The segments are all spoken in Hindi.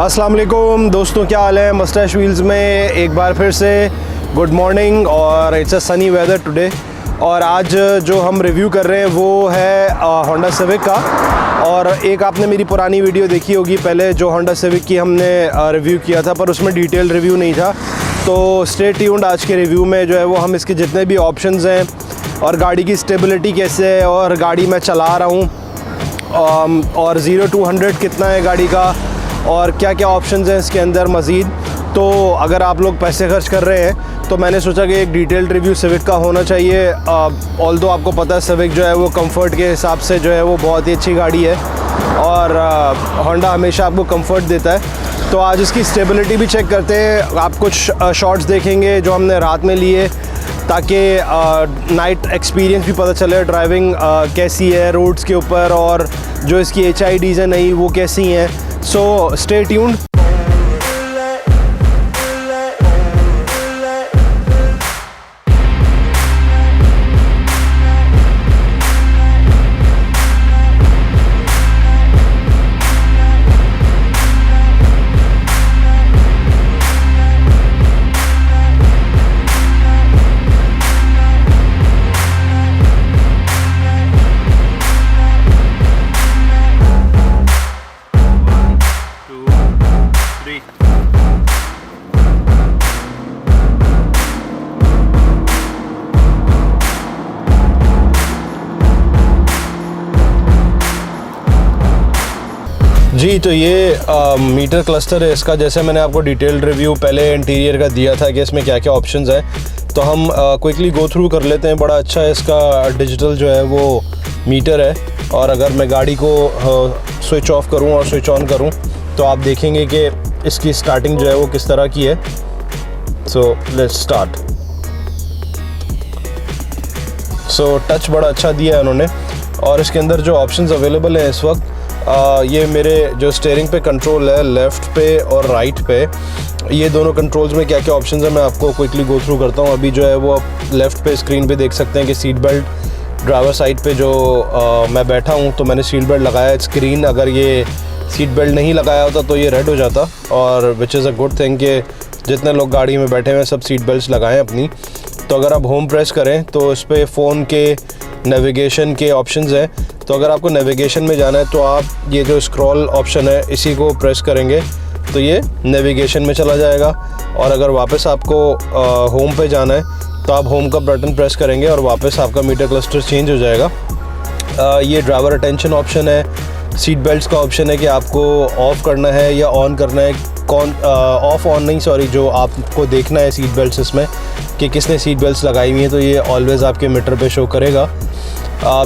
अस्सलाम वालेकुम दोस्तों, क्या हाल है। मस्टैश व्हील्स में एक बार फिर से गुड मॉर्निंग और it's a sunny weather today. और आज जो हम रिव्यू कर रहे हैं वो है होंडा सिविक का। और एक आपने मेरी पुरानी वीडियो देखी होगी पहले, जो होंडा सिविक की हमने रिव्यू किया था, पर उसमें डिटेल रिव्यू नहीं था। तो स्टे ट्यून्ड, आज के रिव्यू में जो है वो हम इसके जितने भी ऑप्शंस हैं और गाड़ी की स्टेबिलिटी कैसे है और गाड़ी मैं चला रहा हूँ और 0 to 100 कितना है गाड़ी का और क्या क्या ऑप्शंस हैं इसके अंदर मज़ीद। तो अगर आप लोग पैसे खर्च कर रहे हैं तो मैंने सोचा कि एक डिटेल्ड रिव्यू सिविक का होना चाहिए। ऑल्दो आपको पता है सिविक जो है वो कंफर्ट के हिसाब से जो है वो बहुत ही अच्छी गाड़ी है और होंडा हमेशा आपको कंफर्ट देता है। तो आज इसकी स्टेबिलिटी भी चेक करते हैं। आप कुछ शॉट्स देखेंगे जो हमने रात में लिए ताकि नाइट एक्सपीरियंस भी पता चले, ड्राइविंग कैसी है रोड्स के ऊपर और जो इसकी HIDs हैं नई वो कैसी हैं। So stay tuned. जी, तो ये मीटर क्लस्टर है इसका। जैसे मैंने आपको डिटेल्ड रिव्यू पहले इंटीरियर का दिया था कि इसमें क्या क्या ऑप्शंस हैं, तो हम क्विकली गो थ्रू कर लेते हैं। बड़ा अच्छा है इसका डिजिटल जो है वो मीटर है। और अगर मैं गाड़ी को स्विच ऑफ करूं और स्विच ऑन करूं तो आप देखेंगे कि इसकी स्टार्टिंग जो है वो किस तरह की है। So let's start. So touch बड़ा अच्छा दिया है उन्होंने। और इसके अंदर जो ऑप्शंस अवेलेबल हैं इस वक्त, ये मेरे जो स्टीयरिंग पे कंट्रोल है लेफ़्ट पे और राइट पे, ये दोनों कंट्रोल्स में क्या क्या ऑप्शंस हैं मैं आपको क्विकली गो थ्रू करता हूँ। अभी जो है वो आप लेफ़्ट पे स्क्रीन पे देख सकते हैं कि सीट बेल्ट ड्राइवर साइड पे जो मैं बैठा हूँ तो मैंने सीट बेल्ट लगाया है। स्क्रीन अगर ये सीट बेल्ट नहीं लगाया होता तो ये रेड हो जाता, और which is a good thing कि जितने लोग गाड़ी में बैठे हुए हैं सब सीट बेल्ट लगाएँ अपनी। तो अगर आप होम प्रेस करें तो इस पर फ़ोन के नेविगेशन के ऑप्शंस हैं। तो अगर आपको नेविगेशन में जाना है तो आप ये जो स्क्रॉल ऑप्शन है इसी को प्रेस करेंगे तो ये नेविगेशन में चला जाएगा। और अगर वापस आपको होम पे जाना है तो आप होम का बटन प्रेस करेंगे और वापस आपका मीटर क्लस्टर चेंज हो जाएगा। ये ड्राइवर अटेंशन ऑप्शन है। सीट बेल्ट्स का ऑप्शन है कि आपको ऑफ़ करना है या ऑन करना है। ऑफ़ ऑन नहीं, सॉरी, जो आपको देखना है सीट बेल्ट्स इसमें कि किसने सीट बेल्ट्स लगाई हुई हैं तो ये ऑलवेज़ आपके मीटर पे शो करेगा।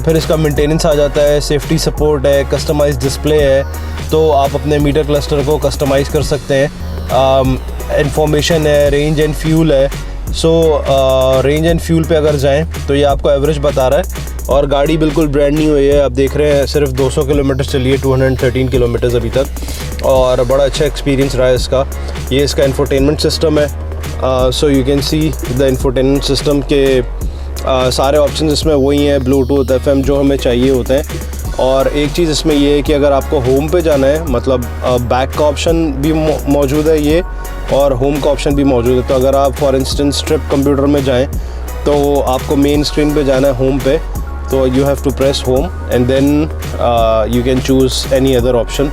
फिर इसका मेंटेनेंस आ जाता है, सेफ्टी सपोर्ट है, कस्टमाइज डिस्प्ले है, तो आप अपने मीटर क्लस्टर को कस्टमाइज़ कर सकते हैं। इंफॉर्मेशन है, रेंज एंड फ्यूल है। सो रेंज एंड फ्यूल पे अगर जाएं तो ये आपको एवरेज बता रहा है। और गाड़ी बिल्कुल ब्रांड न्यू हुई है। आप देख रहे हैं सिर्फ 200 किलोमीटर चली है, 213 किलोमीटर्स अभी तक, और बड़ा अच्छा एक्सपीरियंस रहा है इसका। ये इसका इंफोटेनमेंट सिस्टम है। So you can see the infotainment system के सारे ऑप्शंस इसमें वही हैं, ब्लूटूथ, FM जो हमें चाहिए होते हैं। और एक चीज़ इसमें ये है कि अगर आपको होम पे जाना है, मतलब बैक का ऑप्शन भी मौजूद है ये, और होम का ऑप्शन भी मौजूद है। तो अगर आप फॉर इंस्टेंस ट्रिप कंप्यूटर में जाएं तो आपको मेन स्क्रीन पे जाना है होम पे, तो you have to press home and then you can choose any other option.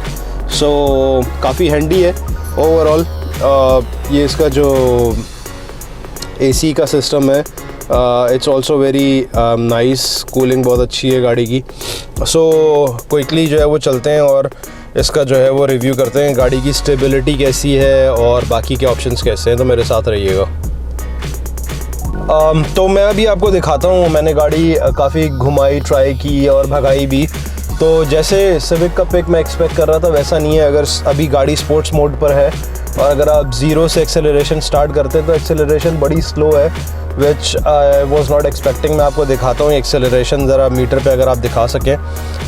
So काफ़ी हैंडी है ओवरऑल। ये इसका जो AC का सिस्टम है, it's also very nice. Cooling बहुत अच्छी है गाड़ी की। सो क्विकली जो है वो चलते हैं और इसका जो है वो रिव्यू करते हैं, गाड़ी की स्टेबिलिटी कैसी है और बाकी के ऑप्शंस कैसे हैं। तो मेरे साथ रहिएगा। तो मैं अभी आपको दिखाता हूँ। मैंने गाड़ी काफ़ी घुमाई, ट्राई की और भगाई भी। तो जैसे सिविक का पिक मैं एक्सपेक्ट कर रहा था वैसा नहीं है। अगर अभी गाड़ी स्पोर्ट्स मोड पर है और अगर आप 0 से एक्सेलरेशन स्टार्ट करते हैं तो एक्सेलरेशन बड़ी स्लो है, विच आई वॉज नॉट एक्सपेक्टिंग। मैं आपको दिखाता हूँ एक्सेलरेशन ज़रा मीटर पे अगर आप दिखा सकें।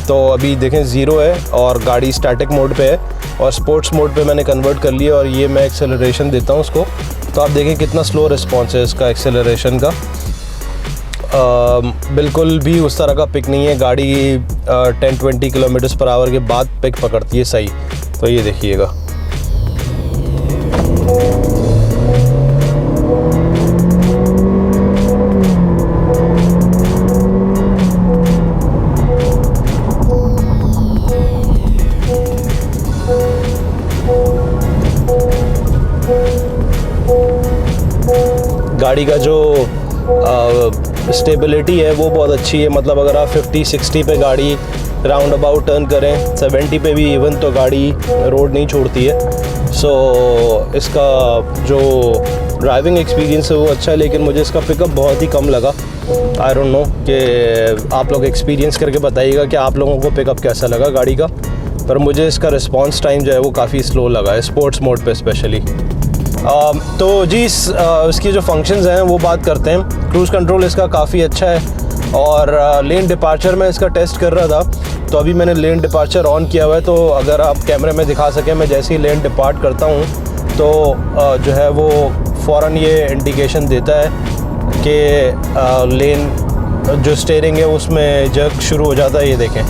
तो अभी देखें 0 है और गाड़ी स्टैटिक मोड पे है, और स्पोर्ट्स मोड पे मैंने कन्वर्ट कर लिया और ये मैं एक्सेलरेशन देता हूँ उसको। तो आप देखें कितना स्लो रिस्पॉन्स है इसका एक्सेलरेशन का। बिल्कुल भी उस तरह का पिक नहीं है। गाड़ी 10-20 किलोमीटर पर आवर के बाद पिक पकड़ती है सही। तो ये देखिएगा। गाड़ी का जो स्टेबिलिटी है वो बहुत अच्छी है। मतलब अगर आप 50-60 पे गाड़ी राउंड अबाउट टर्न करें, 70 पे भी इवन, तो गाड़ी रोड नहीं छोड़ती है। सो इसका जो ड्राइविंग एक्सपीरियंस है वो अच्छा है, लेकिन मुझे इसका पिकअप बहुत ही कम लगा। आई डोंट नो कि आप लोग एक्सपीरियंस करके बताइएगा कि आप लोगों को पिकअप कैसा लगा गाड़ी का, पर मुझे इसका रिस्पॉन्स टाइम जो है वो काफ़ी स्लो लगा है, स्पोर्ट्स मोड पे स्पेशली। तो जी इसकी जो फंक्शंस हैं वो बात करते हैं। क्रूज़ कंट्रोल इसका काफ़ी अच्छा है और लेन डिपार्चर में इसका टेस्ट कर रहा था, तो अभी मैंने लेन डिपार्चर ऑन किया हुआ है। तो अगर आप कैमरे में दिखा सकें, मैं जैसे ही लेन डिपार्ट करता हूँ तो जो है वो फ़ौरन ये इंडिकेशन देता है कि लेन जो स्टीयरिंग है उसमें जर्क शुरू हो जाता है। ये देखें,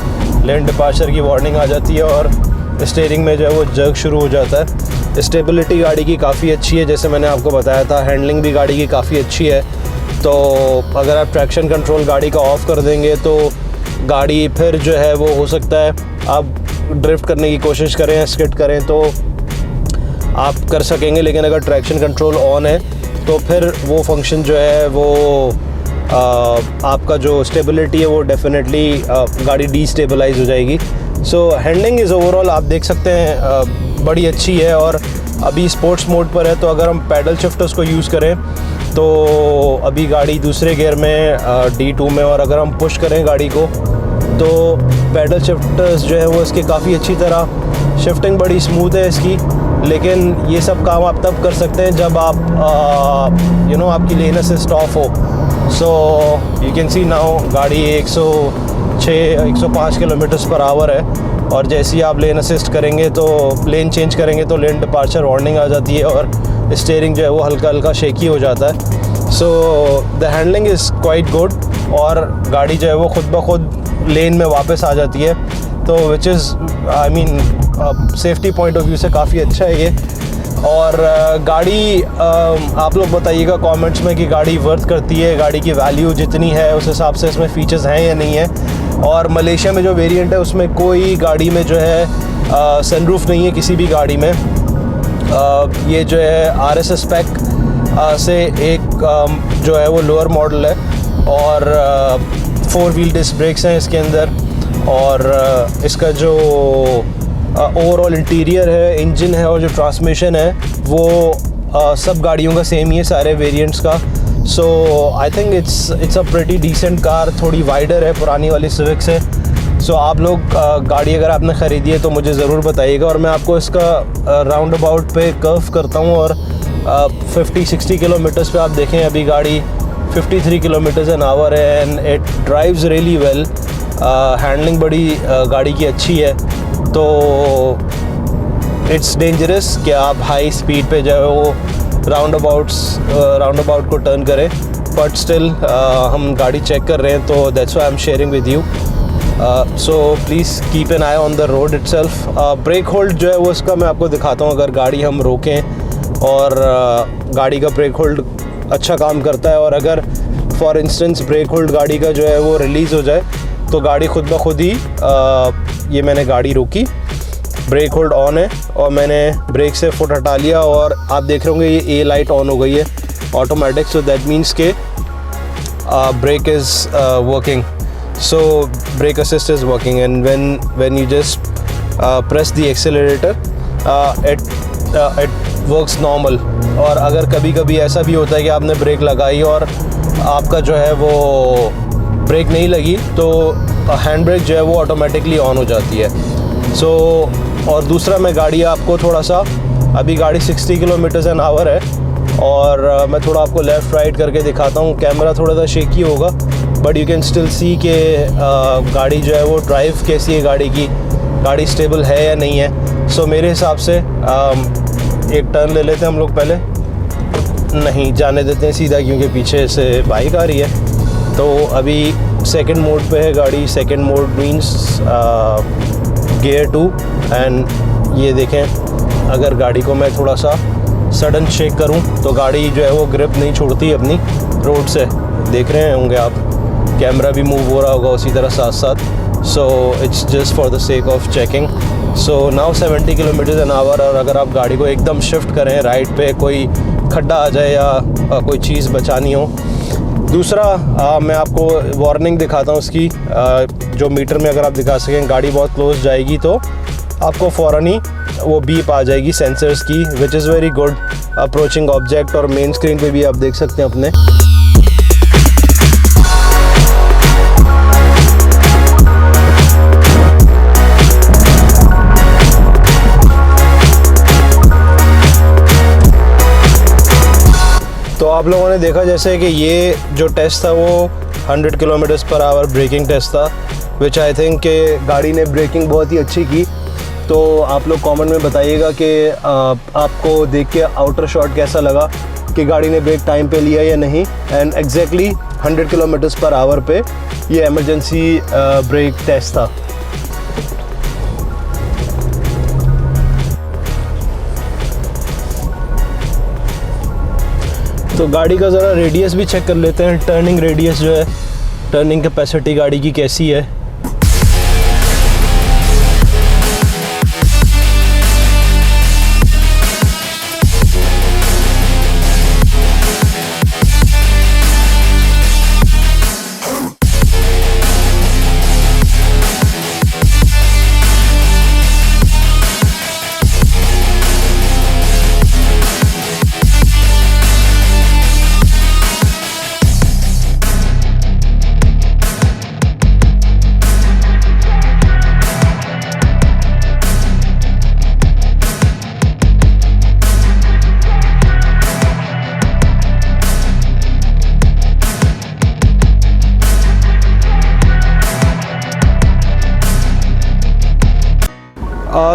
लेन डिपार्चर की वार्निंग आ जाती है और स्टीयरिंग में जो है वो जर्क शुरू हो जाता है। स्टेबिलिटी गाड़ी की काफ़ी अच्छी है, जैसे मैंने आपको बताया था। हैंडलिंग भी गाड़ी की काफ़ी अच्छी है। तो अगर आप ट्रैक्शन कंट्रोल गाड़ी का ऑफ़ कर देंगे तो गाड़ी फिर जो है वो हो सकता है आप ड्रिफ्ट करने की कोशिश करें, स्किड करें तो आप कर सकेंगे, लेकिन अगर ट्रैक्शन कंट्रोल ऑन है तो फिर वो फंक्शन जो है वो आपका जो स्टेबिलिटी है वो डेफिनेटली गाड़ी डीस्टेबलाइज हो जाएगी। सो हैंडलिंग इज़ ओवरऑल आप देख सकते हैं बड़ी अच्छी है। और अभी स्पोर्ट्स मोड पर है, तो अगर हम पैडल शिफ्टर्स को यूज़ करें तो अभी गाड़ी दूसरे गियर में D2 में, और अगर हम पुश करें गाड़ी को तो पैडल शिफ्टर्स जो है वो इसके काफ़ी अच्छी तरह, शिफ्टिंग बड़ी स्मूथ है इसकी। लेकिन ये सब काम आप तब कर सकते हैं जब आप आपकी लेन असिस्ट ऑफ हो। So you can see now गाड़ी 106-105 किलोमीटर्स पर आवर है, और जैसे ही आप लेन असिस्ट करेंगे तो लेन चेंज करेंगे तो लेन डिपार्चर वार्निंग आ जाती है और स्टीयरिंग जो है वो हल्का हल्का शेकी हो जाता है। So the handling is quite good, और गाड़ी जो है वो खुद ब खुद लेन में वापस आ जाती है, तो which is I mean safety point of view से काफ़ी अच्छा है ये। और गाड़ी आप लोग बताइएगा कमेंट्स में कि गाड़ी वर्थ करती है, गाड़ी की वैल्यू जितनी है उस हिसाब से इसमें फ़ीचर्स हैं या नहीं है। और मलेशिया में जो वेरिएंट है उसमें कोई गाड़ी में जो है सनरूफ नहीं है किसी भी गाड़ी में। ये जो है RS स्पेक से एक जो है वो लोअर मॉडल है, और 4 व्हील डिस्क ब्रेक्स हैं इसके अंदर। और इसका जो ओवरऑल इंटीरियर है, इंजन है और जो ट्रांसमिशन है वो सब गाड़ियों का सेम ही है, सारे वेरिएंट्स का। So I think it's a pretty decent car. थोड़ी वाइडर है पुरानी वाली सिविक से। सो आप लोग गाड़ी अगर आपने ख़रीदी है तो मुझे ज़रूर बताइएगा, और मैं आपको इसका राउंड अबाउट पे कर्व करता हूँ। और 50-60 किलोमीटर्स पे आप देखें अभी गाड़ी 53 किलोमीटर्स एन आवर है, and it drives really well. Handling बड़ी गाड़ी की अच्छी है। तो इट्स डेंजरस कि आप हाई स्पीड पे जो है वो राउंड अबाउट को टर्न करें, बट स्टिल हम गाड़ी चेक कर रहे हैं, तो that's why I am sharing with you. So please keep an eye on the road itself. Brake hold जो है वो इसका मैं आपको दिखाता हूँ। अगर गाड़ी हम रोकें और गाड़ी का ब्रेक होल्ड अच्छा काम करता है, और अगर फॉर इंस्टेंस ब्रेक होल्ड गाड़ी का जो है वो रिलीज़ हो जाए तो गाड़ी खुद ब खुद ही ये मैंने गाड़ी रोकी, ब्रेक होल्ड ऑन है और मैंने ब्रेक से फुट हटा लिया, और आप देख रहे होंगे ये A लाइट ऑन हो गई है ऑटोमेटिक। सो दैट मीन्स के brake is working, so brake assist is working, and when you just press the accelerator it works normal. और अगर कभी कभी ऐसा भी होता है कि आपने ब्रेक लगाई और आपका जो है वो ब्रेक नहीं लगी, तो हैंड ब्रेक जो है वो ऑटोमेटिकली ऑन हो जाती है। सो और दूसरा मैं गाड़ी आपको थोड़ा सा, अभी गाड़ी 60 किलोमीटर्स एन आवर है, और मैं थोड़ा आपको लेफ़्ट राइट करके दिखाता हूँ। कैमरा थोड़ा सा शेकी होगा, but you can still see के गाड़ी जो है वो ड्राइव कैसी है गाड़ी की, गाड़ी स्टेबल है या नहीं है। सो मेरे हिसाब से एक टर्न ले लेते हैं हम लोग पहले, नहीं जाने देते हैं सीधा, क्योंकि पीछे से बाइक आ रही है। तो अभी सेकंड मोड पे है गाड़ी। Second mode means gear 2, and ये देखें अगर गाड़ी को मैं थोड़ा सा सडन शेक करूं तो गाड़ी जो है वो ग्रिप नहीं छोड़ती अपनी रोड से। देख रहे होंगे आप, कैमरा भी मूव हो रहा होगा उसी तरह साथ साथ। so it's just for the sake of checking. So now 70 kilometre an hour, और अगर आप गाड़ी को एकदम शिफ्ट करें राइट पे, कोई खड्डा आ जाए या कोई चीज़ बचानी हो। दूसरा मैं आपको वार्निंग दिखाता हूँ उसकी, जो मीटर में अगर आप दिखा सकें गाड़ी बहुत क्लोज जाएगी तो आपको फ़ौरन ही वो बीप आ जाएगी सेंसर्स की, which is very good. Approaching object, और मेन स्क्रीन पे भी आप देख सकते हैं अपने। तो आप लोगों ने देखा जैसे कि ये जो टेस्ट था वो 100 kilometres per hour breaking test था, विच आई थिंक कि गाड़ी ने ब्रेकिंग बहुत ही अच्छी की। तो आप लोग कमेंट में बताइएगा कि आपको देख के आउटर शॉट कैसा लगा, कि गाड़ी ने ब्रेक टाइम पे लिया या नहीं। And exactly 100 kilometres per hour पे ये इमरजेंसी ब्रेक टेस्ट था। तो गाड़ी का ज़रा रेडियस भी चेक कर लेते हैं, टर्निंग रेडियस जो है, टर्निंग कैपेसिटी गाड़ी की कैसी है।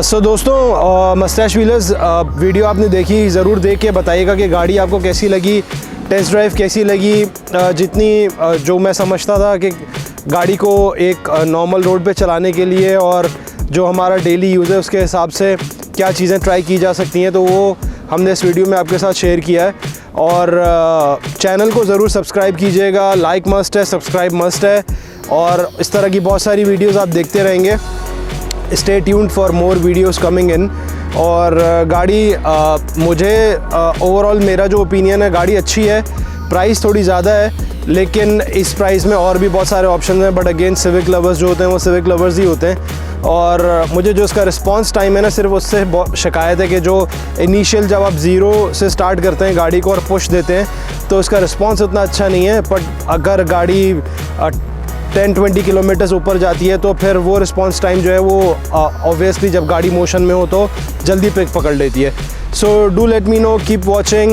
सो दोस्तों, मस्टैश व्हीलर्स वीडियो आपने देखी, ज़रूर देख के बताइएगा कि गाड़ी आपको कैसी लगी, टेस्ट ड्राइव कैसी लगी। जितनी जो मैं समझता था कि गाड़ी को एक नॉर्मल रोड पे चलाने के लिए और जो हमारा डेली यूज़ है उसके हिसाब से क्या चीज़ें ट्राई की जा सकती हैं, तो वो हमने इस वीडियो में आपके साथ शेयर किया है। और चैनल को ज़रूर सब्सक्राइब कीजिएगा, लाइक मस्ट है, सब्सक्राइब मस्ट है, और इस तरह की बहुत सारी वीडियोज़ आप देखते रहेंगे। Stay tuned for more videos coming in. और गाड़ी मुझे ओवरऑल मेरा जो ओपिनियन है, गाड़ी अच्छी है, प्राइस थोड़ी ज़्यादा है, लेकिन इस प्राइस में और भी बहुत सारे ऑप्शन हैं। बट अगेन सिविक लवर्स जो होते हैं वो सिविक लवर्स ही होते हैं। और मुझे जो इसका रिस्पांस टाइम है ना, सिर्फ उससे शिकायत है कि जो इनिशियल जब आप ज़ीरो से स्टार्ट करते हैं गाड़ी को और पुश देते हैं तो इसका रिस्पांस उतना अच्छा नहीं है। बट अगर गाड़ी 10-20 किलोमीटर्स ऊपर जाती है तो फिर वो रिस्पांस टाइम जो है वो ऑब्वियसली जब गाड़ी मोशन में हो तो जल्दी पिक पकड़ लेती है। So do let me know, keep watching,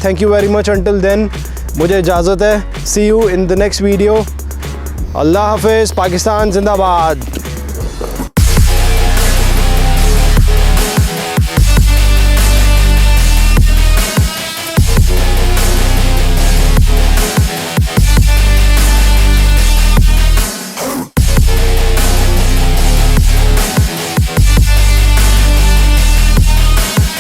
thank you very much. Until then मुझे इजाज़त है, see you in the next video. अल्लाह हाफिज़, पाकिस्तान जिंदाबाद।